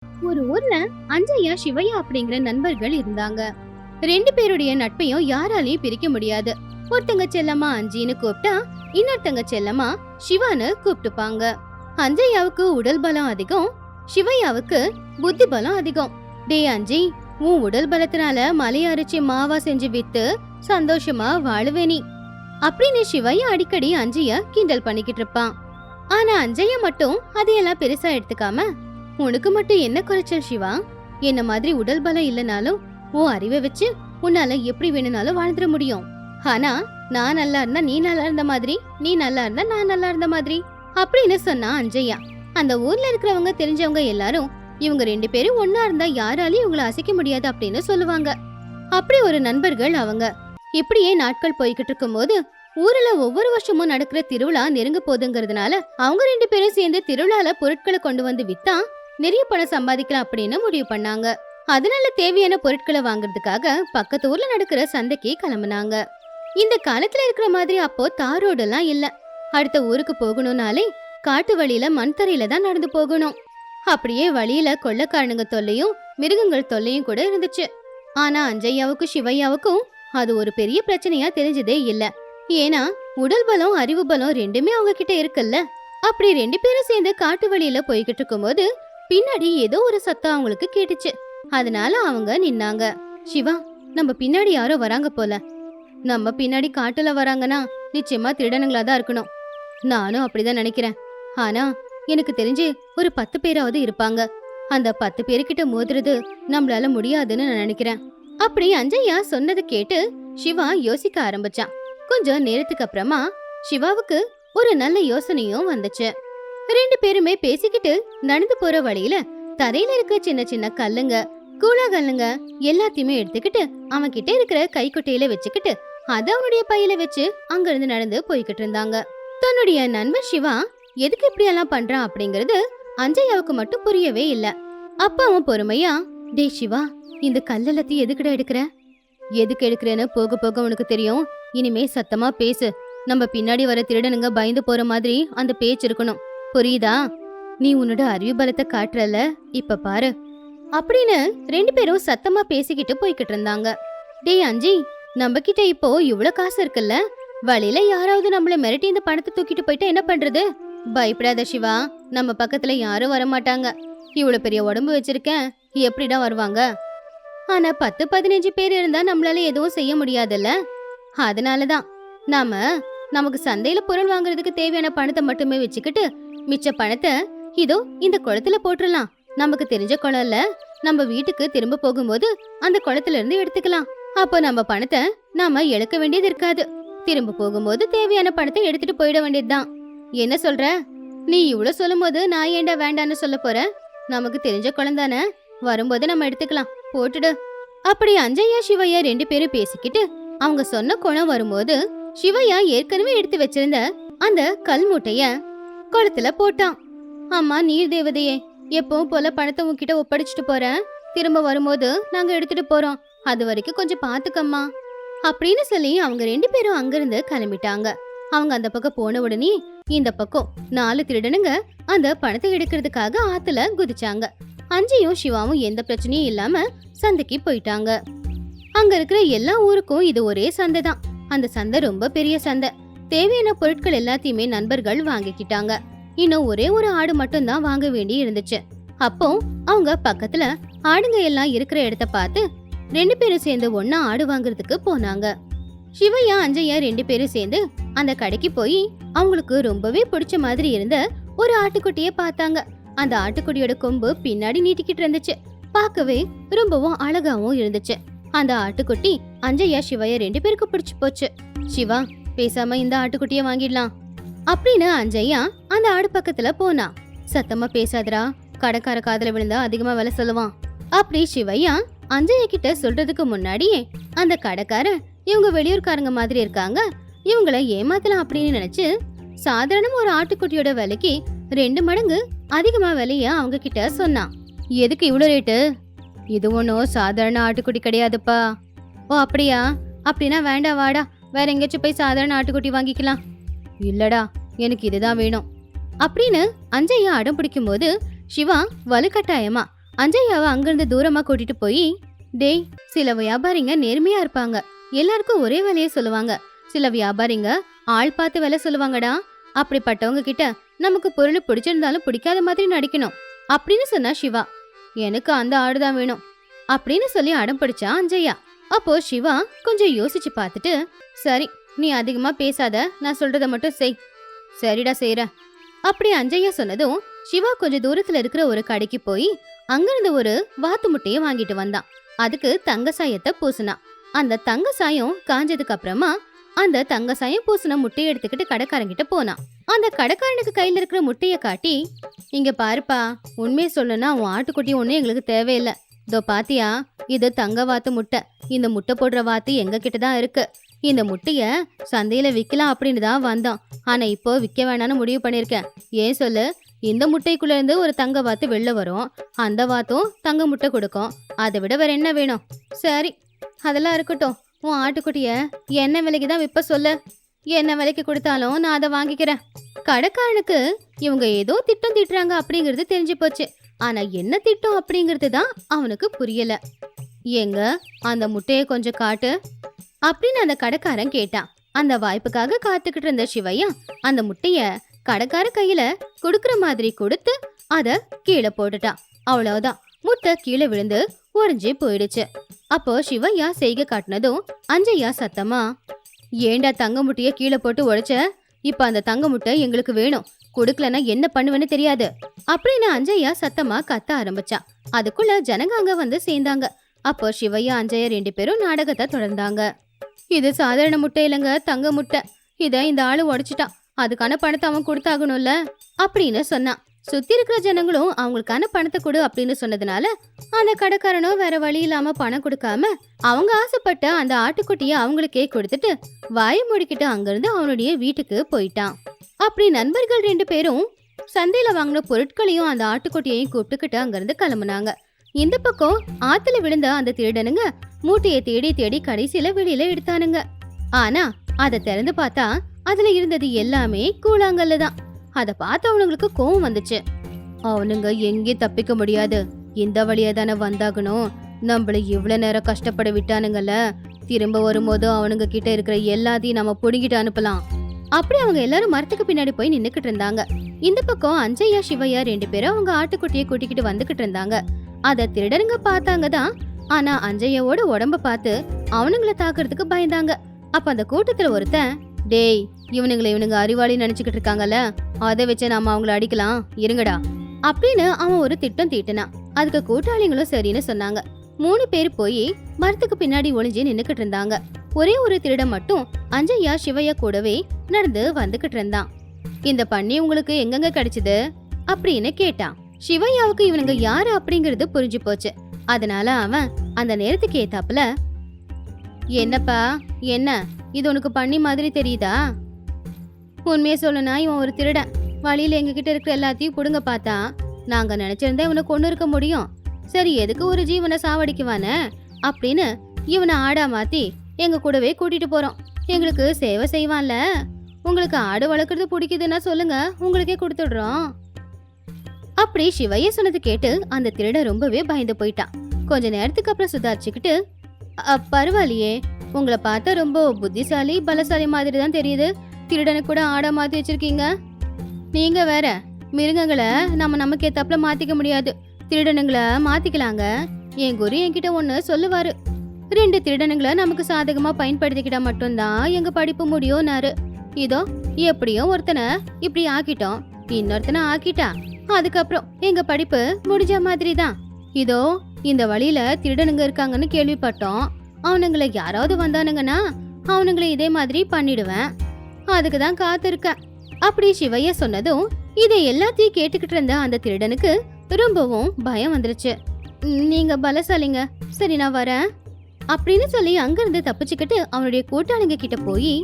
ஒரு ஊர்ல அஞ்சையா சிவையா அப்படிங்கிற நண்பர்கள் இருந்தாங்க. ரெண்டு பேருடைய நட்பையும் யாராலையும் பிரிக்க முடியாது. ஒருத்தங்க செல்லம்மா அஞ்சின்னு கூப்பிட்டா இன்னொருத்தங்க செல்லம்மா சிவான்னு கூப்பிட்டுப்பாங்க. அஞ்சையாவுக்கு உடல் பலம் அதிகம், சிவையாவுக்கு புத்தி பலம் அதிகம். டே அஞ்சி, உன் உடல் பலத்தினால மலைய அரைச்சி மாவா செஞ்சு வித்து சந்தோஷமா வாழுவே நீ அப்படின்னு சிவையா அடிக்கடி அஞ்சைய கிண்டல் பண்ணிக்கிட்டு இருப்பான். ஆனா அஞ்சையா மட்டும் அதையெல்லாம் பெருசா எடுத்துக்காம, உனக்கு மட்டும் என்ன குறைச்சல் சிவா? என்ன மாதிரி உடல் பலம் இல்லனாலும் உன் அறிவை வச்சு உன்னால எப்படி வேணும்னாலும் வாழ்ந்துட முடியும். ஆனா நான் நல்லா இருந்தா நீ நல்லா இருந்த மாதிரி, நீ நல்லா இருந்தா நான் நல்லா இருந்த மாதிரி அப்படின்னு சொன்னா அஞ்சையா. அந்த ஊர்ல இருக்கிறவங்க தெரிஞ்சவங்க எல்லாரும் இவங்க ரெண்டு பேரும் ஒன்னா இருந்தா யாராலையும் இவங்களை அசைக்க முடியாது அப்படின்னு சொல்லுவாங்க. அப்படி ஒரு நண்பர்கள் அவங்க. இப்படியே நாட்கள் போய்கிட்டு இருக்கும் போது ஊர்ல ஒவ்வொரு வருஷமும் நடக்கிற திருவிழா நெருங்க போதுங்கிறதுனால அவங்க ரெண்டு பேரும் சேர்ந்து திருவிழால பொருட்களை கொண்டு வந்து வித்தா நிறைய பணம் சம்பாதிக்கலாம் அப்படின்னு முடிவு பண்ணாங்க. அதனால தேவையான பொருட்களை வாங்குறதுக்காக பக்கத்து ஊர்ல நடக்கிற சந்தைக்கு கிளம்புனாங்க. இந்த காலத்துல இருக்கிற மாதிரி அப்போ தார் ரோடு எல்லாம் இல்ல. அடுத்த ஊருக்கு போகணும்னாலே காட்டு வழியில மண் தரையில தான் நடந்து போகணும். அப்படியே வழியில கொள்ளைக்காரனுங்க தொல்லையும் மிருகங்கள் தொல்லையும் கூட இருந்துச்சு. ஆனா அஞ்சையாவுக்கும் சிவையாவுக்கும் அது ஒரு பெரிய பிரச்சனையா தெரிஞ்சதே இல்ல. ஏன்னா உடல் பலம் அறிவு பலம் ரெண்டுமே அவங்க கிட்ட இருக்குல்ல. அப்படி ரெண்டு பேரும் சேர்ந்து காட்டு வழியில போய்கிட்டு இருக்கும் போது பின்னாடி ஏதோ ஒரு சத்தம் அவங்களுக்கு கேட்டுச்சு. அதனால அவங்க நின்னாங்க. சிவா, நம்ம பின்னாடி யாரோ வராங்க போல. நம்ம பின்னாடி காட்டுல வராங்கன்னா நிச்சயமா திருடனுங்களா தான் இருக்கணும். நானும் அப்படிதான் நினைக்கிறேன். ஆனா எனக்கு தெரிஞ்சு ஒரு 10 பேராவது இருப்பாங்க. அந்த 10 பேருக்கிட்ட மோதுறது நம்மளால முடியாதுன்னு நான் நினைக்கிறேன். அப்படி அஞ்சையா சொன்னதை கேட்டு சிவா யோசிக்க ஆரம்பிச்சான். கொஞ்சம் நேரத்துக்கு அப்புறமா சிவாவுக்கு ஒரு நல்ல யோசனையும் வந்துச்சு. ரெண்டு பேருமே பேசிக்கிட்டு நடந்து போற வழியில தரையில இருக்க சின்ன சின்ன கல்லுங்க கூழாங்கல்லுங்க எல்லாத்தையுமே எடுத்துக்கிட்டு அவன் கிட்ட இருக்கிற கைக்குட்டையில வச்சுக்கிட்டு அத அவனுடைய பையில வச்சு அங்க இருந்து நடந்து போய்கிட்டு இருந்தாங்க. தன்னுடைய நண்பன் சிவா எதுக்கு இப்படி எல்லாம் பண்றான் அப்படிங்கறது அஞ்சையாவுக்கு மட்டும் புரியவே இல்ல. அப்ப அவன் பொறுமையா, டே சிவா, இந்த கல்லெல்லாத்தையும் எதுக்குடா எடுக்கிற? எதுக்கு எடுக்கிறேன்னு போக போக உனக்கு தெரியும். இனிமே சத்தமா பேசு. நம்ம பின்னாடி வர திருடனுங்க பயந்து போற மாதிரி அந்த பேச்சு இருக்கணும், புரியுதா? நீ உன்னோட அறிவு பலத்தை காட்டுறல, இப்ப பாரு அப்படின்னு ரெண்டு பேரும் சத்தமா பேசிக்கிட்டு போய்கிட்டு இருந்தாங்க. டே அஞ்சி, நம்ம கிட்ட இப்போ இவ்வளவு காசு இருக்குல்ல, வழியில யாராவது நம்மள மிரட்டி இந்த பணத்தை தூக்கிட்டு போயிட்டா என்ன பண்றது? பயப்படாத சிவா, நம்ம பக்கத்துல யாரும் வரமாட்டாங்க. இவ்வளவு பெரிய உடம்பு வச்சிருக்கேன், எப்படிடா வருவாங்க? ஆனா 10-15 பேர் இருந்தா நம்மளால எதுவும் செய்ய முடியாதுல்ல. அதனாலதான் நமக்கு சந்தையில பொருள் வாங்குறதுக்கு தேவையான பணத்தை மட்டுமே வச்சுக்கிட்டு மிச்ச பணத்தை இதோ இந்த குளத்துல போட்டுடலாம். நமக்கு தெரிஞ்ச குளம்ல, நம்ம வீட்டுக்கு திரும்ப போகும்போது அந்த குளத்துல இருந்து எடுத்துக்கலாம். அப்போ நம்ம பணத்தை நாம இழக்க வேண்டியது இருக்காது. திரும்ப போகும்போது தேவையான பணத்தை எடுத்துட்டு போயிட வேண்டியதுதான். என்ன சொல்ற? நீ இவ்வளவு சொல்லும் போது நான் ஏண்டா வேண்டான்னு சொல்ல போறேன்? நமக்கு தெரிஞ்ச குளம் தானே, வரும்போது நம்ம எடுத்துக்கலாம், போட்டுடு. அப்படி அஞ்சையா சிவையா ரெண்டு பேரும் பேசிக்கிட்டு அவங்க சொன்ன குளம் வரும்போது சிவையா ஏற்கனவே எடுத்து வச்சிருந்த அந்த கல் மூட்டைய குளத்துல போட்டான். அம்மா நீர் தேவதையே, எப்பவும் போல பணத்தை உன்கிட்ட ஒப்படைச்சிட்டு போறேன். திரும்ப வரும்போது நாங்க எடுத்துட்டு போறோம். அது வரைக்கும் கொஞ்சம் பாத்துக்கம்மா அப்படின்னு சொல்லி அவங்க ரெண்டு பேரும் அங்கிருந்து கிளம்பிட்டாங்க. அவங்க அந்த பக்கம் போன உடனே இந்த பக்கம் 4 திருடனுங்க அந்த பணத்தை எடுக்கிறதுக்காக ஆத்துல குதிச்சாங்க. அஞ்சியும் சிவாவும் எந்த பிரச்சனையும் இல்லாம சந்தைக்கு போயிட்டாங்க. அங்க இருக்கிற எல்லா ஊருக்கும் இது ஒரே சந்தை தான். அந்த சந்தை ரொம்ப பெரிய சந்தை. தேவையான பொருட்கள் எல்லாத்தையுமே நண்பர்கள் வாங்கிக்கிட்டாங்க. இன்னும் ஒரே ஒரு ஆடு மட்டும் தான் வாங்க வேண்டி இருந்துச்சு. அப்போ அவங்க பக்கத்துல ஆடுங்க எல்லாம் இருக்கிற இடத்த பார்த்து ரெண்டு பேரும் சேர்ந்து ஒன்னா ஆடு வாங்குறதுக்கு போனாங்க. சிவையா அஞ்சையா ரெண்டு பேரும் சேர்ந்து அந்த கடைக்கு போய் அவங்களுக்கு ரொம்பவே பிடிச்ச மாதிரி இருந்த ஒரு ஆட்டுக்குட்டிய பார்த்தாங்க. அந்த ஆட்டுக்குட்டியோட கொம்பு பின்னாடி நீட்டிக்கிட்டு இருந்துச்சு. பார்க்கவே ரொம்பவும் அழகாவும் இருந்துச்சு. அந்த ஆட்டுக்குட்டி அஞ்சையா சிவையா ரெண்டு பேருக்கு பிடிச்சு போச்சு. சிவா, பேசாம இந்த ஆட்டுக்குட்டிய வாங்கிடலாம் அப்படின்னு அஞ்சையா அந்த ஆடு பக்கத்துல போனா. சத்தமா பேசாதரா, கடைக்கார காதுல விழுந்தா அதிகமா விலை சொல்லுவான் அப்படி சிவையா அஞ்சையா கிட்ட சொல்றதுக்கு முன்னாடியே அந்த கடைக்காரன் இவங்க வெளியூர்காரங்க மாதிரி இருக்காங்க, இவங்கள ஏமாத்தலாம் அப்படின்னு நினைச்சு சாதாரண ஒரு ஆட்டுக்குட்டியோட விலைக்கு 2 மடங்கு அதிகமா விலைய அவங்க கிட்ட சொன்னான். எதுக்கு இவ்வளவு ரேட்டு? இது ஒன்னும் சாதாரண ஆட்டுக்குட்டி கிடையாதுப்பா. ஓ அப்படியா? அப்படின்னா வேண்டாம், வாடா, வேற எங்கேயாச்சும் போய் சாதாரண ஆட்டுக்குட்டி வாங்கிக்கலாம். இல்லடா, எனக்கு இதுதான் வேணும் அப்படின்னு அஞ்சையா அடம் பிடிக்கும் போது சிவா வலுக்கட்டாயமா அஞ்சையாவை அங்கிருந்து தூரமா கூட்டிட்டு போய், டேய், சில வியாபாரிங்க நேர்மையா இருப்பாங்க, எல்லாருக்கும் ஒரே விலையை சொல்லுவாங்க. சில வியாபாரிங்க ஆள் பார்த்து விலை சொல்லுவாங்கடா. அப்படிப்பட்டவங்க கிட்ட நமக்கு பொருள் பிடிச்சிருந்தாலும் பிடிக்காத மாதிரி நடிக்கணும் அப்படின்னு சொன்னா சிவா. எனக்கு அந்த ஆடுதான் வேணும் அப்படின்னு சொல்லி அடம் பிடிச்சா அஞ்சையா. அப்போ சிவா கொஞ்சம் யோசிச்சு பார்த்துட்டு, சரி, நீ அதிகமா பேசாத, நான் சொல்றத மட்டும் செய். சரிடா, செய்றேன். அப்படி அஞ்சையா சொன்னதும் சிவா கொஞ்சம் தூரத்துல இருக்கிற ஒரு கடைக்கு போய் அங்கிருந்து ஒரு வாத்து முட்டையை வாங்கிட்டு வந்தான். அதுக்கு தங்க சாயத்தை பூசினான். அந்த தங்க சாயம் காஞ்சதுக்கு அப்புறமா அந்த தங்க சாயம் பூசின முட்டையை எடுத்துக்கிட்டு கடைக்காரங்கிட்ட போனான். அந்த கடைக்காரனுக்கு கையில இருக்கிற முட்டைய காட்டி, இங்க பாருப்பா, உண்மையை சொல்லணும்னா உன் ஆட்டுக்குட்டி ஒண்ணு எங்களுக்கு தேவையில்லை. இதோ பாத்தியா, இது தங்க வாத்து முட்டை. இந்த முட்டை போடுற வாத்து எங்க கிட்டதான் இருக்கு. இந்த முட்டைய சந்தையில விக்கலாம் அப்படின்னு தான் வந்தோம். ஆனா இப்போ விக்க வேணான்னு முடிவு பண்ணிருக்கேன். ஏன் சொல்லு? இந்த முட்டைக்குள்ள இருந்து ஒரு தங்க வாத்து வெளில வரும். அந்த வாத்தும் தங்க முட்டை கொடுக்கும். அதை விட வேற என்ன வேணும்? சரி, அதெல்லாம் இருக்கட்டும். உன் ஆட்டுக்குட்டிய என்ன விலைக்கு தான் விற்ப சொல்லு. என்ன விலைக்கு கொடுத்தாலும் நான் அதை வாங்கிக்கிறேன். கடைக்காரனுக்கு இவங்க ஏதோ திட்டம் தீட்டுறாங்க அப்படிங்கிறது தெரிஞ்சு போச்சு. ஆனா என்ன திட்டம் அப்படிங்கிறது தான் அவனுக்கு புரியல. எங்க அந்த முட்டைய கொஞ்சம் காட்டு அப்படின்னு அந்த கடைக்காரன் கேட்டான். அந்த வாய்ப்புக்காக காத்துக்கிட்டு இருந்த சிவையா அந்த முட்டைய கடைக்கார கையில கொடுக்கற மாதிரி கொடுத்து அத கீழே போட்டுட்டான். அவ்வளவுதான், முட்டை கீழே விழுந்து உடஞ்சே போயிடுச்சு. அப்போ சிவையா செய்கை காட்டினதும் அஞ்சையா சத்தமா, ஏண்டா தங்க முட்டைய கீழே போட்டு உடைச்ச? இப்ப அந்த தங்க முட்டை எங்களுக்கு வேணும். கொடுக்கலன்னா என்ன பண்ணுவேன்னு தெரியாது அப்படின்னு அஞ்சையா சத்தமா கத்த ஆரம்பிச்சா. அதுக்குள்ள ஜனங்க அங்க வந்து சேர்ந்தாங்க. அப்போ சிவையா அஞ்சையா 2 பேரும் நாடகத்தை தொடர்ந்தாங்க. இது சாதாரண முட்டை இல்லைங்க, தங்க முட்டை. இத இந்த ஆளு உடைச்சிட்டான். அதுக்கான பணத்தை அவன் கொடுத்தாகணும்ல அப்படின்னு சொன்னான். சுத்தி இருக்கிற ஜனங்களும் அவங்களுக்கான பணத்தை கொடு அப்படின்னு சொன்னதுனால அந்த கடைக்காரனும் வேற வழி இல்லாம பணம் கொடுக்காம அவங்க ஆசைப்பட்ட அந்த ஆட்டுக்குட்டிய அவங்களுக்கே கொடுத்துட்டு வாயை மூடிக்கிட்டு அங்கிருந்து அவனுடைய வீட்டுக்கு போயிட்டான். அப்படி நண்பர்கள் 2 பேரும் சந்தையில வாங்கின பொருட்களையும் அந்த ஆட்டுக்குட்டியையும் கூப்பிட்டுக்கிட்டு அங்கிருந்து கிளம்புனாங்க. இந்த பக்கம் ஆத்துல விழுந்த அந்த திருடனுங்க மூட்டையை தேடி தேடி கடைசியில வெளியில எடுத்தானுங்க. ஆனா அதை திறந்து பார்த்தா அதுல இருந்தது எல்லாமே கூழாங்கல்ல தான். அத பார்த்து அவனுங்களுக்கு கோவம் வந்துச்சு. அவனுங்க எங்கே தப்பிக்க முடியாது, இந்த வழியா தானே வந்தாகணும். நம்மள இவ்வளவு நேரம் கஷ்டப்பட விட்டானுங்கல்ல, திரும்ப வரும்போது அவனுங்க கிட்ட இருக்கிற எல்லாத்தையும் நம்ம புடுங்கிட்டு அனுப்பலாம். அப்படி அவங்க எல்லாரும் மரத்துக்கு பின்னாடி போய் நின்னுக்கிட்டு இருந்தாங்க. இந்த பக்கம் அஞ்சையா சிவையா 2 பேரும் அவங்க ஆட்டுக்குட்டியை கூட்டிக்கிட்டு வந்துகிட்டு இருந்தாங்க. அத திருடனுங்க பார்த்தாங்க தான். ஆனா அஞ்சையாவோட உடம்ப பார்த்து அவனுங்களை தாக்குறதுக்கு பயந்தாங்க. அப்ப அந்த கூட்டத்துல ஒருத்தன், டேய், இவனுங்க அறிவாளி நினைச்சுக்கிட்டு இருக்காங்கல்ல, அதை வச்சு நாம அவங்கள அடிக்கலாம், இருங்கடா அப்படின்னு அவன் ஒரு திட்டம் தீட்டினான். அதுக்கு கூட்டாளிங்களும் சரின்னு சொன்னாங்க. 3 பேர் போய் மரத்துக்கு பின்னாடி ஒளிஞ்சு நின்னுக்கிட்டு இருந்தாங்க. ஒரே ஒரு திருடன் மட்டும் அஞ்சையா சிவையா கூடவே நடந்து வந்துகிட்டு இருந்தான். இந்த பண்ணி உங்களுக்கு எங்கெங்க கிடைச்சது அப்படின்னு கேட்டான். சிவையாவுக்கு இவனுங்க யாரு அப்படிங்கறது புரிஞ்சு போச்சு. அதனால அவன் அந்த நேரத்துக்கு ஏத்தாப்புல, என்னப்பா, என்ன இது உனக்கு பண்ணி மாதிரி தெரியுதா? உண்மையை சொல்லனா இவன் ஒரு திருடன். வழியில எங்க கிட்ட இருக்கிற எல்லாத்தையும் புடுங்க பார்த்தா நாங்க நினைச்சிருந்தா இவனை கொண்டு இருக்க முடியும். சரி, எதுக்கு ஒரு ஜீவனை சாவடிக்குவானே அப்படின்னு இவனை ஆடா மாத்தி எங்க கூடவே கூட்டிட்டு போறோம். எங்களுக்கு சேவை செய்வான்ல. உங்களுக்கு ஆடு வளர்க்கறது பிடிக்குதுன்னா சொல்லுங்க, உங்களுக்கே கொடுத்துடுறோம். அப்படி சிவைய சொன்னது கேட்டு அந்த திருடன் ரொம்பவே பயந்து போயிட்டான். கொஞ்ச நேரத்துக்கு அப்புறம் சுதாரிச்சுக்கிட்டு, பரவாயில்லையே, உங்களை பார்த்தா ரொம்ப புத்திசாலி பலசாலி மாதிரி தான் தெரியுது. திருடனை கூட ஆடா மாத்தி வச்சிருக்கீங்க. நீங்க வேற, மிருகங்களை நமக்கு ஏத்தாப்புல மாத்திக்க முடியாது, திருடனுங்களை மாத்திக்கலாங்க. என் குரு என்கிட்ட ஒண்ணு சொல்லுவாரு, 2 திருடனுங்களை நமக்கு சாதகமா பயன்படுத்திக்கிட்டா மட்டும்தான் எங்க படிப்பு முடியும்னாரு. இதோ எப்படியோ ஒருத்தனை இப்படி ஆக்கிட்டோம், இன்னொருத்தனை ஆக்கிட்டா அதுக்கப்புறம் எங்க படிப்பு முடிஞ்ச மாதிரி தான். இதோ இந்த வழியில திருடனுங்க இருக்காங்கன்னு கேள்விப்பட்டோம். அவனுங்களை யாராவது வந்தானுங்கன்னா அவனுங்களை இதே மாதிரி பண்ணிடுவேன். அதுக்குதான் காத்திருக்க அப்படி சிவையா சொன்னதும் இதை எல்லாத்தையும் கேட்டுக்கிட்டு இருந்த அந்த திருடனுக்கு ரொம்பவும் பயம் வந்துருச்சு. நீங்க பலசாலிங்க, சரி நான் வரேன் அப்படின்னு சொல்லி அங்கிருந்து தப்பிச்சுக்கிட்டு அவனுடைய கூட்டாளிங்க கிட்ட போய்,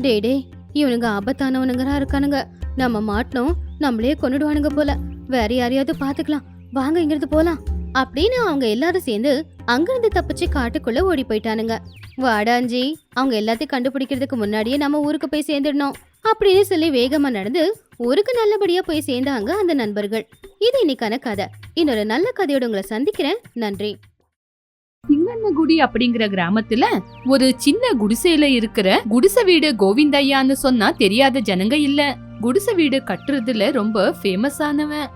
டே, இவனுங்க ஆபத்தானவனுங்கரா இருக்கானுங்க, நம்ம மாட்டோம், நம்மளே கொன்னுடுவானுங்க போல, வேற யாரையாவது பாத்துக்கலாம், வாங்க இங்கிருந்து போலாம் அப்படின்னு அவங்க எல்லாரும் சேர்ந்து அங்கிருந்து தப்பிச்சு காட்டுக்குள்ள ஓடி போயிட்டானுங்க. வாடாஞ்சி, அவங்க எல்லாத்தையும் கண்டுபிடிக்கிறதுக்கு முன்னாடியே நம்ம ஊருக்கு போய் சேர்ந்துடணும் அப்படின்னு சொல்லி வேகமா நடந்து ஊருக்கு நல்லபடியா போய் சேர்ந்தாங்க அந்த நண்பர்கள். இது இன்னைக்கான கதை. இன்னொரு நல்ல கதையோட உங்களை சந்திக்கிறேன். நன்றி. சிங்கண்ணகுடி அப்படிங்கிற கிராமத்துல ஒரு சின்ன குடிசையில இருக்கிற குடிசை வீடு கோவிந்தையான்னு சொன்னா தெரியாத ஜனங்க இல்ல. குடிசை வீடு கட்டுறதுல ரொம்ப ஃபேமஸ் ஆனவன்.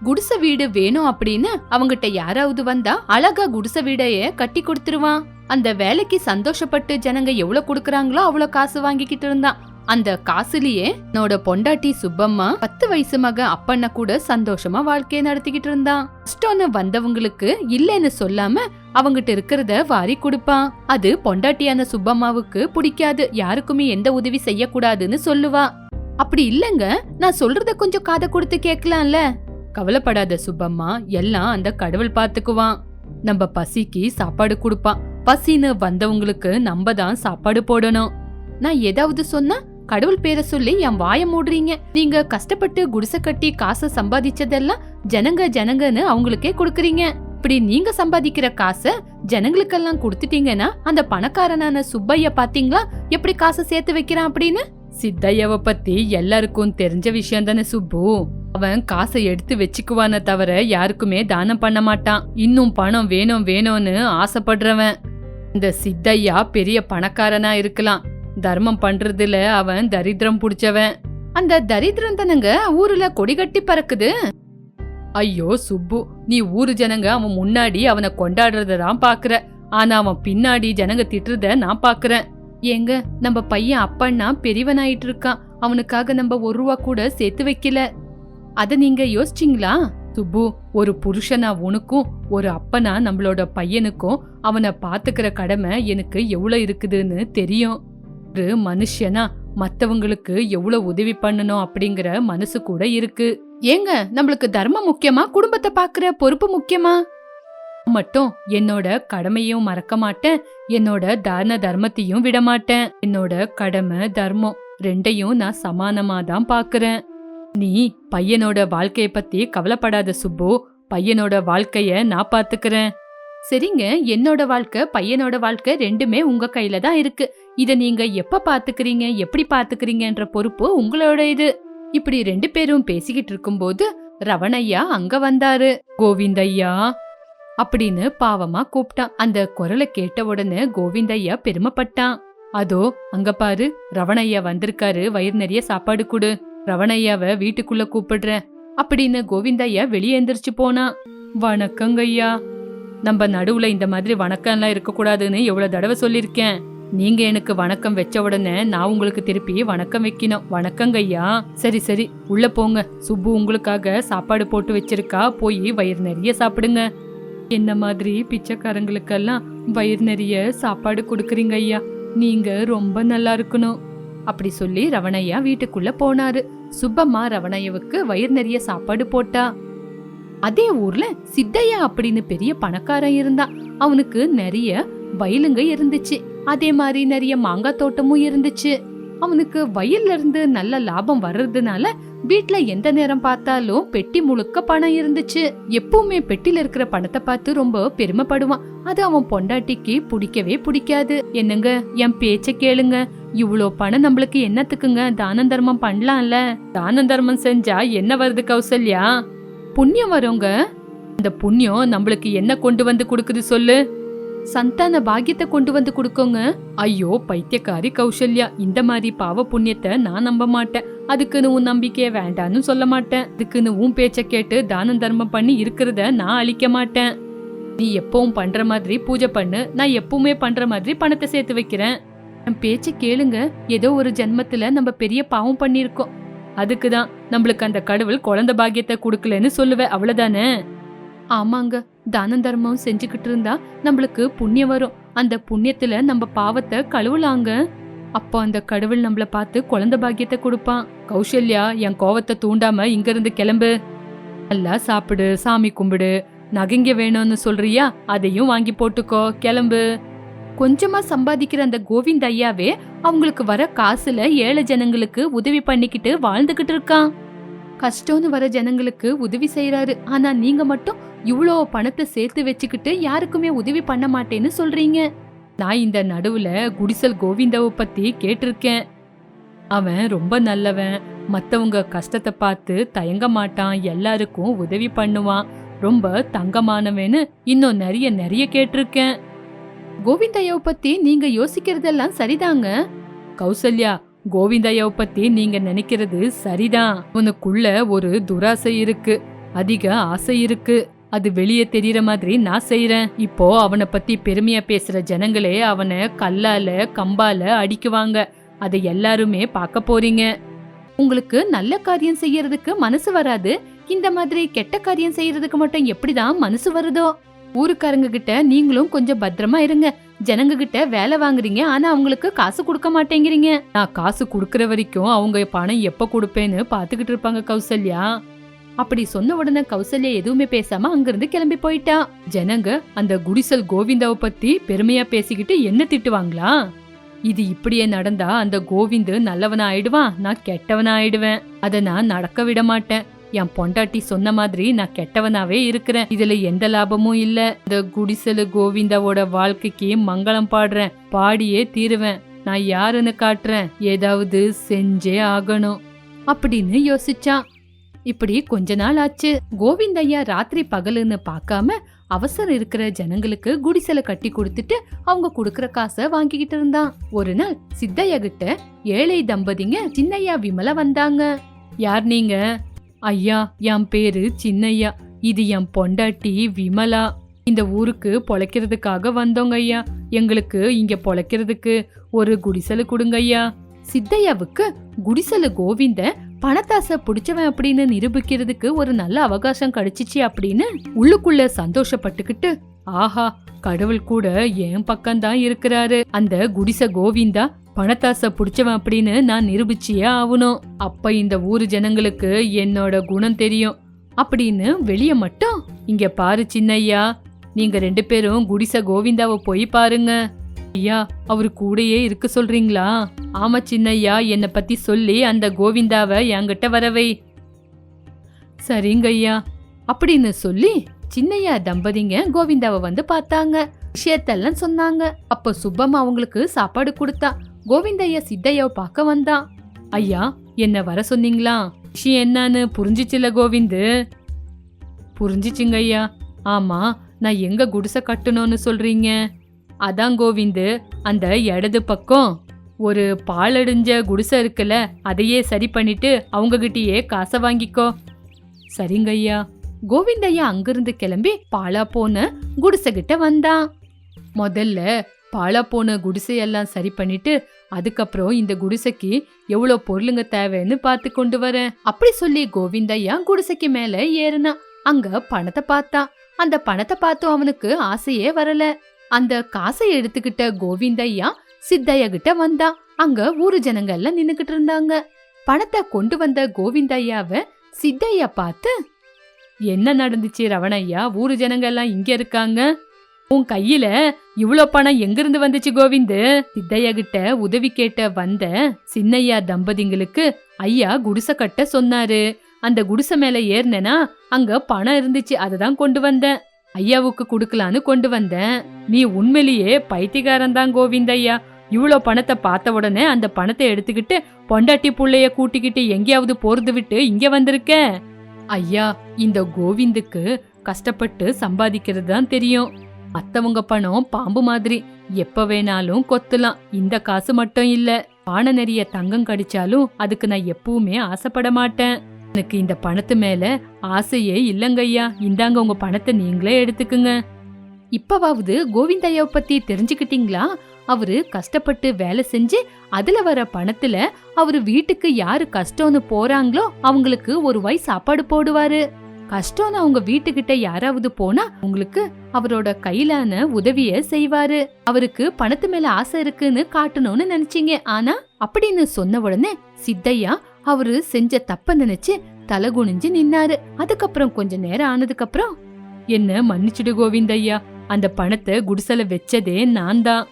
குடிசை வீடு வேணும் அப்படின்னு அவங்கிட்ட யாராவது வந்தா அழகா குடிசை வீடைய கட்டி கொடுத்துருவான். அந்த வேலைக்கு சந்தோஷப்பட்டு ஜனங்க எவ்வளவு கொடுக்கறாங்களோ அவ்வளவு காசு வாங்கிக்கிட்டு இருந்தான். அந்த காசுலயே என்னோட பொண்டாட்டி சுப்பம்மா 10 வயசு மக அப்பண்ண கூட சந்தோஷமா வாழ்க்கைய நடத்திக்கிட்டு இருந்தான். கஷ்டம்னு வந்தவங்களுக்கு இல்லன்னு சொல்லாம அவங்கிட்ட இருக்கிறத வாரி கொடுப்பான். அது பொண்டாட்டியான சுப்பம்மாவுக்கு பிடிக்காது. யாருக்குமே எந்த உதவி செய்யக்கூடாதுன்னு சொல்லுவா. அப்படி இல்லங்க, நான் சொல்றத கொஞ்சம் காதை கொடுத்து கேட்கலாம்ல. கவலைப்படாத சுப்பம்மா, எல்லாம் அந்த கடவுள் பாத்துக்குவான். நம்ம பசிக்கு சாப்பாடு கொடுப்பான். பசின்னு வந்தவங்களுக்கு நம்ம தான் சாப்பாடு போடணும். நான் ஏதாவது சொன்னா கடவுள் பேரை சொல்லி என் வாய மூடுறீங்க. நீங்க கஷ்டப்பட்டு குடிசை கட்டி காசை சம்பாதிச்சதெல்லாம் ஜனங்கன்னு அவங்களுக்கே கொடுக்கறீங்க. இப்படி நீங்க சம்பாதிக்கிற காசை ஜனங்களுக்கெல்லாம் கொடுத்துட்டீங்கன்னா அந்த பணக்காரனான சுப்பைய பாத்தீங்களா எப்படி காசை சேர்த்து வைக்கிறான் அப்படின்னு? சித்தையாவ பத்தி எல்லாருக்கும் தெரிஞ்ச விஷயம் தானே சுப்பு. அவன் காசை எடுத்து வச்சுக்குவான தவிர யாருக்குமே தானம் பண்ண மாட்டான். இன்னும் பணம் வேணும் வேணும்னு ஆசைப்படுறவன். இந்த சித்தையா பெரிய பணக்காரனா இருக்கலாம், தர்மம் பண்றதுல அவன் தரித்திரம் புடிச்சவன். அந்த தரித்திரம் தானங்க ஊருல கொடி கட்டி பறக்குது. ஐயோ சுப்பு, நீ ஊரு ஜனங்க அவன் முன்னாடி அவனை கொண்டாடுறதான் பாக்குற. ஆனா அவன் பின்னாடி ஜனங்க திட்டுறத நான் பாக்குறேன். ஏங்க, நம்ம பையன் அப்பன்னா பெரியவனாயிட்டு இருக்கான். அவனுக்காக நம்ம 1 ரூபா கூட சேர்த்து வைக்கல. அத நீங்க யோசிச்சீங்களா சுப்பு? ஒரு புருஷனா உனக்கும் ஒரு அப்பனா நம்மளோட பையனுக்கும் அவனை பாத்துக்கிற கடமை எனக்கு எவ்வளவு இருக்குதுன்னு தெரியும். ஒரு மனுஷனா மத்தவங்களுக்கு எவ்வளவு உதவி பண்ணணும் அப்படிங்கிற மனசு கூட இருக்கு. ஏங்க, நம்மளுக்கு தர்மம் முக்கியமா குடும்பத்தை பாக்குற பொறுப்பு முக்கியமா? மட்டும் என்னோட கடமையும் மறக்க மாட்டேன், என்னோட தான தர்மத்தையும் விட மாட்டேன். என்னோட கடமை தர்மம் ரெண்டையும் நான் சமானமா தான் பாக்குறேன். நீ பையனோட வாழ்க்கைய பத்தி கவலைப்படாத சுப்பு. பையனோட வாழ்க்கைய நான் பாத்துக்கிறேன். சரிங்க, என்னோட வாழ்க்கை பையனோட வாழ்க்கை ரெண்டுமே உங்க கையில தான் இருக்கு. இத நீங்க எப்ப பாத்துக்கிறீங்க, எப்படி பாத்துக்கிறீங்கன்ற பொறுப்பு உங்களோட இது. இப்படி 2 பேரும் பேசிக்கிட்டு இருக்கும்போது ரவணையா அங்க வந்தாரு. கோவிந்தையா அப்படின்னு பாவமா கூப்பிட்டான். அந்த குரலை கேட்ட உடனே கோவிந்தையா பெருமைப்பட்டான். அதோ அங்க பாரு, ரவணையா வந்திருக்காரு, வயிறு நிறைய சாப்பாடு கொடு, ரவணையாவ வீட்டுக்குள்ள கூப்பிடுறேன் அப்படின்னு கோவிந்தையா வெளியே எந்திரிச்சு போனா. வணக்கங்கய்யா. நம்ம நடுவுல இந்த மாதிரி வணக்கம் எல்லாம் இருக்க கூடாதுன்னு எவ்வளவு தடவை சொல்லிருக்கேன். நீங்க எனக்கு வணக்கம் வச்ச உடனே நான் உங்களுக்கு திருப்பி வணக்கம் வைக்கணும். வணக்கங்கய்யா. சரி சரி, உள்ள போங்க. சுப்பு உங்களுக்காக சாப்பாடு போட்டு வச்சிருக்கா, போய் வயிறு நிறைய சாப்பிடுங்க. என்ன மாதிரி பிச்சைக்காரங்களுக்கெல்லாம் வயிறு நிறைய சாப்பாடு கொடுக்குறீங்க ஐயா, நீங்க ரொம்ப நல்லா இருக்கணும் அப்படி சொல்லி ரவணையா வீட்டுக்குள்ள போனாரு. சுப்பம்மா ரவணையாவுக்கு வயிறு நிறைய சாப்பாடு போட்டா. அதே ஊர்ல சித்தையா அப்படின்னு பெரிய பணக்காரன் இருந்தான். அவனுக்கு நிறைய வயலுங்க இருந்துச்சு. அதே மாதிரி நிறைய மாங்காய் தோட்டமும் இருந்துச்சு. அவனுக்கு வயல்ல இருந்து நல்ல லாபம் வர்றதுனால வீட்ல எந்த நேரம் பார்த்தாலும் பெட்டி முழுக்க பணம் இருந்துச்சு. எப்பவுமே பெட்டில இருக்கிற பணத்தை பார்த்து ரொம்ப பெருமைப்படுவான். அது அவன் பொண்டாட்டிக்கு பிடிக்கவே பிடிக்காது. என்னங்க, என் பேச்ச கேளுங்க. இவ்வளோ பணம் நம்மளுக்கு என்னத்துக்குங்க? தான தர்மம் பண்ணலாம்ல. தான தர்மம் செஞ்சா என்ன வருது கௌசல்யா? புண்ணியம் வருங்க. அந்த புண்ணியம் நம்மளுக்கு என்ன கொண்டு வந்து கொடுக்குது சொல்லு? சந்தான பாக்கியத்தை கொண்டு வந்து கொடுக்கோங்க. ஐயோ பைத்தியக்காரி கௌசல்யா, இந்த மாதிரி பாவ புண்ணியத்தை நான் நம்ப மாட்டேன். அதுக்குன்னு உன் நம்பிக்கைய வேண்டான்னு சொல்ல மாட்டேன். அதுக்குன்னு உன் பேச்ச கேட்டு தான தர்மம் பண்ணி இருக்கிறத நான் அழிக்க மாட்டேன். நீ எப்பவும் பண்ற மாதிரி பூஜை பண்ணு, நான் எப்பவுமே பண்ற மாதிரி பணத்தை சேர்த்து வைக்கிறேன். என் பேச்ச கேளுங்க. ஏதோ ஒரு ஜென்மத்துல நம்ம பெரிய பாவம் பண்ணிருக்கோம். அதுக்குதான் நம்மளுக்கு அந்த கடவுள் குழந்தை பாக்கியத்தை கொடுக்கலன்னு சொல்லுவேன், அவ்வளவுதானே? ஆமாங்க, தான தர்மம் செஞ்சுக்கிட்டு இருந்தா நம்மளுக்கு புண்ணியம் வரும். அந்த புண்ணியத்துல நம்ம பாவத்தை கழுவலாங்க. அப்போ அந்த கடவுள் நம்மள பார்த்து குழந்தை பாக்கியத்தை கொடுப்பான். கௌசல்யா, என் கோவத்தை தூண்டாம இங்க இருந்து கிளம்பு. நல்லா சாப்பிடு, சாமி கும்பிடு. நகைங்க வேணும்னு சொல்றியா? அதையும் வாங்கி போட்டுக்கோ, கிளம்பு. கொஞ்சமா சம்பாதிக்கிற அந்த கோவிந்த் ஐயாவே அவங்களுக்கு வர காசுல ஏழை ஜனங்களுக்கு உதவி பண்ணிக்கிட்டு வாழ்ந்துகிட்டு இருக்கான். கஷ்டம்னு வர ஜனங்களுக்கு உதவி செய்யறாரு. ஆனா நீங்க மட்டும் இவ்வளோ பணத்தை சேர்த்து வச்சுக்கிட்டு யாருக்குமே உதவி பண்ண மாட்டேன்னு சொல்றீங்க. நான் இந்த நடுவுல குடிசல் கோவிந்தாவை பத்தி கேட்டிருக்கேன். அவன் ரொம்ப நல்லவன், மத்தவங்க கஷ்டத்தை பார்த்து தயங்க மாட்டான், எல்லாருக்கும் உதவி பண்ணுவான், ரொம்ப தங்கமானவன்னு இன்னும் நிறைய நிறைய கேட்டிருக்கேன். கோவிந்தையாவை பத்தி நீங்க யோசிக்கிறதெல்லாம் சரிதாங்க. கௌசல்யா, கோவிந்தையாவை பத்தி நீங்க நினைக்கிறது சரிதான். உனக்குள்ள ஒரு துராசை இருக்கு, அதிக ஆசை இருக்கு. அது வெளியே தெரியற மாதிரி நான் செய்யறேன். இப்போ அவனை பத்தி பெருமையா பேசுற ஜனங்களே அவனை கல்லால கம்பால அடிக்குவாங்க. அதை எல்லாருமே பார்க்க போறீங்க. உங்களுக்கு நல்ல காரியம் செய்யறதுக்கு மனசு வராது, இந்த மாதிரி கெட்ட காரியம் செய்யறதுக்கு மட்டும் எப்படிதான் மனசு வருதோ? ஊருக்காரங்க கிட்ட நீங்களும் கொஞ்சம் பத்திரமா இருங்க. ஜனங்க கிட்ட வேலை வாங்குறீங்க, ஆனா அவங்களுக்கு காசு கொடுக்க மாட்டேங்கிறீங்க. நான் காசு கொடுக்கற வரைக்கும் அவங்க பணம் எப்ப கொடுப்பேன்னு பாத்துக்கிட்டு இருப்பாங்க கௌசல்யா. அப்படி சொன்ன உடனே கௌசல்யா எதுவுமே பேசாம அங்கிருந்து கிளம்பி போயிட்டா. ஜனங்க அந்த குடிசல் கோவிந்தாவை பத்தி பெருமையா பேசிக்கிட்டு என்ன திட்டுவாங்களா? இது இப்படியே நடந்தா அந்த கோவிந்து நல்லவனா ஆயிடுவான், நான் கெட்டவனா ஆயிடுவேன். அத நான் நடக்க விட மாட்டேன். என் பொண்டாட்டி சொன்ன மாதிரி நான் கெட்டவனாவே இருக்கிறேன். இதுல எந்த லாபமும் இல்ல. இந்த குடிசலு கோவிந்தாவோட வாழ்க்கைக்கு மங்களம் பாடுறேன், பாடியே தீருவேன். நான் யாருன்னு காட்டுறேன், ஏதாவது செஞ்சே ஆகணும் அப்படின்னு யோசிச்சான். இப்படி கொஞ்ச நாள் ஆச்சு. கோவிந்தையா ராத்திரி பகலுன்னு பார்க்காம அவசரம் இருக்கிற ஜனங்களுக்கு குடிசலை கட்டி கொடுத்துட்டு அவங்க குடுக்கற காசை வாங்கிக்கிட்டு இருந்தான். ஒரு நாள் சித்தையா கிட்ட ஏழை தம்பதிங்க சின்னையா விமலா வந்தாங்க. யார் நீங்க? ஐயா, என் பேரு சின்னையா, இது என் பொண்டாட்டி விமலா. இந்த ஊருக்கு பொழைக்கிறதுக்காக வந்தோங்க ஐயா. எங்களுக்கு இங்க பொழைக்கிறதுக்கு ஒரு குடிசலு கொடுங்க ஐயா. சித்தையாவுக்கு குடிசலு கோவிந்த பணத்தாசை புடிச்சவன் அப்படின்னு நிரூபிக்கிறதுக்கு ஒரு நல்ல அவகாசம் கிடைச்சிச்சு அப்படின்னு உள்ளுக்குள்ள சந்தோஷப்பட்டுக்கிட்டு, ஆஹா, கடவுள் கூட என் பக்கம்தான் இருக்கிறாரு. அந்த குடிச கோவிந்தா பணத்தாசை புடிச்சவன் அப்படின்னு நான் நிரூபிச்சியே ஆகணும். அப்ப இந்த ஊரு ஜனங்களுக்கு என்னோட குணம் தெரியும் அப்படின்னு வெளிய மட்டும், இங்க பாரு சின்னையா, நீங்க 2 பேரும் குடிச கோவிந்தாவை போய் பாருங்க. ஐயா, அவரு கூடயே இருக்க சொல்றீங்களா? ஆமா சின்னையா, என்னை பத்தி சொல்லி அந்த கோவிந்தாவை என்கிட்ட வரவை. சரிங்க ஐயா அப்படின்னு சொல்லி சின்னையா தம்பதிங்க கோவிந்தாவை வந்து பார்த்தாங்க, விஷயத்தெல்லாம் சொன்னாங்க. அப்ப சுப்பம்மா அவங்களுக்கு சாப்பாடு கொடுத்தா. கோவிந்தையா சித்தையாவை பார்க்க வந்தான். ஐயா, என்ன வர சொன்னீங்களா? விஷயம் என்னன்னு புரிஞ்சிச்சுல கோவிந்து? புரிஞ்சிச்சுங்க ஐயா. ஆமா, நான் எங்க குடிசை கட்டணும்னு சொல்றீங்க? அதான் கோவிந்து, அந்த இடது பக்கம் ஒரு பாலடைஞ்ச குடிசை இருக்குல்ல, அதையே சரி பண்ணிட்டு அவங்க கிட்டயே காசை வாங்கிக்கோ. சரிங்க ஐயா. கோவிந்தையா அங்கிருந்து கிளம்பி பாலா போன குடிசை கிட்ட வந்தான். முதல்ல பாலா போன குடிசையெல்லாம் சரி பண்ணிட்டு அதுக்கப்புறம் இந்த குடிசைக்கு எவ்வளவு பொருளுங்க தேவைன்னு பார்த்து கொண்டு வரேன் அப்படி சொல்லி கோவிந்தையா குடிசைக்கு மேல ஏறினா. அங்க பணத்தை பார்த்தான். அந்த பணத்தை பார்த்தும் அவனுக்கு ஆசையே வரல. அந்த காசை எடுத்துக்கிட்ட கோவிந்தையா சித்தையா கிட்ட வந்தான். அங்க ஊரு ஜனங்க எல்லாம் நின்னுகிட்டு இருந்தாங்க. பணத்தை கொண்டு வந்த கோவிந்தையாவ சித்தையா பார்த்து, என்ன நடந்துச்சு ரவணையா? ஊரு ஜனங்க எல்லாம் இங்க இருக்காங்க, உன் கையில இவ்ளோ பணம் எங்கிருந்து வந்துச்சு கோவிந்து? சித்தையா கிட்ட உதவி கேட்ட வந்த சின்னையா தம்பதிங்களுக்கு ஐயா குடிசை கட்ட சொன்னாரு. அந்த குடிசை மேல ஏறினா அங்க பணம் இருந்துச்சு, அததான் கொண்டு வந்தேன். ஐயாவுக்கு குடுக்கலான்னு கொண்டு வந்தேன். நீ உண்மையிலேயே பைத்தியக்காரன் தான் கோவிந்தையா. இவ்ளோ பணத்தை பார்த்த உடனே அந்த பணத்தை எடுத்துக்கிட்டு பொண்டாட்டி புள்ளைய கூட்டிக்கிட்டு எங்கேயாவது போறது விட்டு இங்க வந்திருக்க. ஐயா, இந்த கோவிந்துக்கு கஷ்டப்பட்டு சம்பாதிக்கிறது தான் தெரியும். மத்தவங்க பணம் பாம்பு மாதிரி, எப்ப வேணாலும் கொத்தலாம். இந்த காசு மட்டும் இல்ல, பானை நிறைய தங்கம் கடிச்சாலும் அதுக்கு நான் எப்பவுமே ஆசைப்பட மாட்டேன். எனக்கு இந்த பணத்து மேல ஆசையே இல்லங்கய்யா. இந்தாங்க உங்க பணத்தை நீங்களே எடுத்துக்குங்க. இப்பவாவது கோவிந்தையாவை பத்தி தெரிஞ்சுக்கிட்டீங்களா? அவரு கஷ்டப்பட்டு வேலை செஞ்சு அதுல வர பணத்துல அவரு வீட்டுக்கு யாரு கஷ்டம்னு போறாங்களோ அவங்களுக்கு ஒரு வாய் சாப்பாடு போடுவாரு. கஷ்டம்னு அவங்க வீட்டுக்கிட்ட யாராவது போனா உங்களுக்கு அவரோட கையிலான உதவிய செய்வாரு. அவருக்கு பணத்து மேல ஆசை இருக்குன்னு காட்டணும்னு நினைச்சீங்க, ஆனா அப்படின்னு சொன்ன உடனே சித்தையா அவரு செஞ்ச தப்ப நினைச்சு தலை குனிஞ்சு நின்னாரு. அதுக்கப்புறம் கொஞ்ச நேரம் ஆனதுக்கு அப்புறம், என்ன மன்னிச்சுடு கோவிந்தையா, அந்த பணத்தை குடிசல வச்சதே நான் தான்.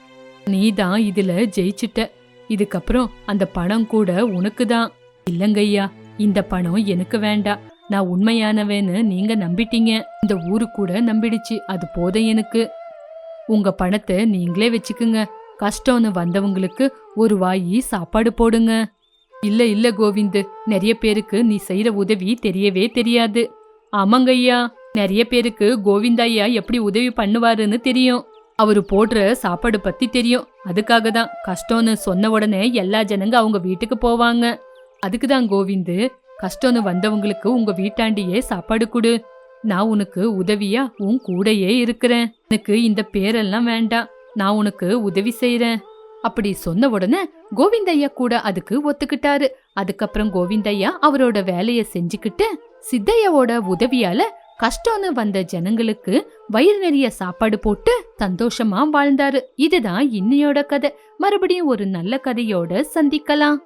நீதான் இதுல ஜெயிச்சுட்ட. இதுக்கப்புறம் அந்த பணம் கூட உனக்குதான். இல்லங்கய்யா, இந்த பணம் எனக்கு வேண்டாம். நான் உண்மையானவேன்னு நீங்க நம்பிட்டீங்க, இந்த ஊரு கூட நம்பிடுச்சு, அது போதும் எனக்கு. உங்க பணத்தை நீங்களே வச்சுக்குங்க. கஷ்டம்னு வந்தவங்களுக்கு ஒரு வாயி சாப்பாடு போடுங்க. இல்ல இல்ல கோவிந்த், நிறைய பேருக்கு நீ செய்யற உதவி தெரியவே தெரியாது. ஆமாங்க ஐயா, நிறைய பேருக்கு கோவிந்தையா எப்படி உதவி பண்ணுவாருன்னு தெரியும். அவரு போடுற சாப்பாடு பத்தி தெரியும். அதுக்காக தான் கஷ்டம்னு சொன்ன உடனே எல்லா ஜனங்க அவங்க வீட்டுக்கு போவாங்க. அதுக்குதான் கோவிந்து, கஷ்டம்னு வந்தவங்களுக்கு உங்க வீட்டாண்டியே சாப்பாடு கொடு. நான் உனக்கு உதவியா உன் கூடயே இருக்கிறேன். எனக்கு இந்த பேரெல்லாம் வேண்டாம், நான் உனக்கு உதவி செய்யறேன். அப்படி சொன்ன உடனே கோவிந்தையா கூட அதுக்கு ஒத்துக்கிட்டாரு. அதுக்கப்புறம் கோவிந்தையா அவரோட வேலைய செஞ்சுக்கிட்டு சித்தையாவோட உதவியால கஷ்டம்னு வந்த ஜனங்களுக்கு வயிறு நிறைய சாப்பாடு போட்டு சந்தோஷமா வாழ்ந்தாரு. இதுதான் இன்னையோட கதை. மறுபடியும் ஒரு நல்ல கதையோட சந்திக்கலாம்.